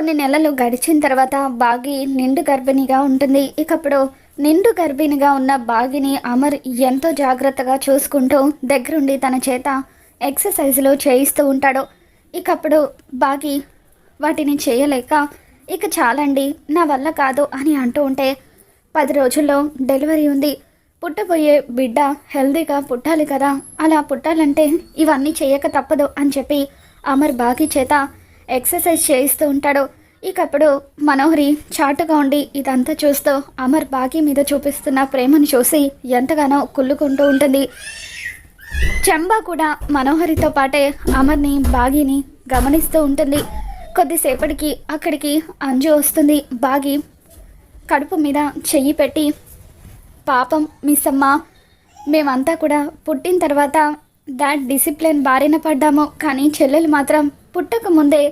కొన్ని నెలలు గడిచిన తర్వాత బాగి నిండు గర్భిణిగా ఉంటుంది. ఇకప్పుడు నిండు గర్భిణిగా ఉన్న బాగిని అమర్ ఎంతో జాగ్రత్తగా చూసుకుంటూ దగ్గరుండి తన చేత ఎక్సర్సైజులు చేయిస్తూ ఉంటాడు. ఇకప్పుడు బాగి వాటిని చేయలేక ఇక చాలండి, నా వల్ల కాదు అని అంటూ ఉంటే 10 రోజుల్లో డెలివరీ ఉంది, పుట్టబోయే బిడ్డ హెల్దీగా పుట్టాలి కదా, అలా పుట్టాలంటే ఇవన్నీ చేయక తప్పదు అని చెప్పి అమర్ బాగి చేత ఎక్సర్సైజ్ చేయిస్తూ ఉంటాడు. ఇకప్పుడు మనోహరి చాటుగా ఉండి ఇదంతా చూస్తూ అమర్ బాగి మీద చూపిస్తున్న ప్రేమను చూసి ఎంతగానో కుళ్ళుకుంటూ ఉంటుంది. చెంబా కూడా మనోహరితో పాటే అమర్ని బాగిని గమనిస్తూ ఉంటుంది. కొద్దిసేపటికి అక్కడికి అంజు వస్తుంది. బాగి కడుపు మీద చెయ్యి పెట్టి, పాపం మిస్ అమ్మ, మేమంతా కూడా పుట్టిన తర్వాత డాడ్ డిసిప్లిన్ బారిన పడ్డాము, కానీ చెల్లెలు మాత్రం పుట్టక ముందే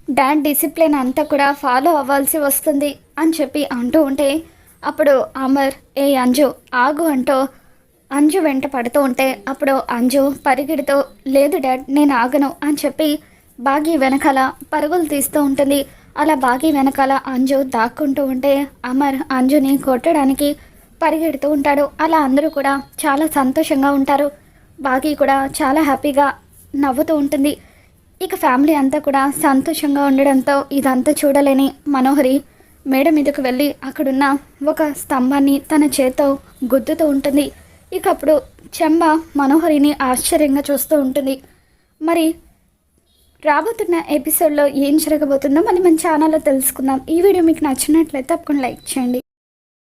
డాడ్ డిసిప్లిన్ అంతా కూడా ఫాలో అవ్వాల్సి వస్తుంది అని చెప్పి అంటూ ఉంటే అప్పుడు అమర్ ఏ అంజు ఆగు అంటూ అంజు వెంట పడుతూ ఉంటే అప్పుడు అంజు పరిగెడుతూ లేదు డాడ్ నేను ఆగను అని చెప్పి బాగి వెనకాల పరుగులు తీస్తూ ఉంటుంది. అలా బాగి వెనకాల అంజు దాక్కుంటూ ఉంటే అమర్ అంజుని కొట్టడానికి పరిగెడుతూ ఉంటాడు. అలా అందరూ కూడా చాలా సంతోషంగా ఉంటారు. బాగి కూడా చాలా హ్యాపీగా నవ్వుతూ ఉంటుంది. ఇక ఫ్యామిలీ అంతా కూడా సంతోషంగా ఉండడంతో ఇదంతా చూడలేని మనోహరి మేడ మీదకు వెళ్ళి అక్కడున్న ఒక స్తంభాన్ని తన చేత్తో గుద్దుతూ ఉంటుంది. ఇక అప్పుడు చెంబ మనోహరిని ఆశ్చర్యంగా చూస్తూ ఉంటుంది. మరి రాబోతున్న ఎపిసోడ్లో ఏం జరగబోతుందో మన ఛానల్లో తెలుసుకుందాం. ఈ వీడియో మీకు నచ్చినట్లయితే తప్పకుండా లైక్ చేయండి.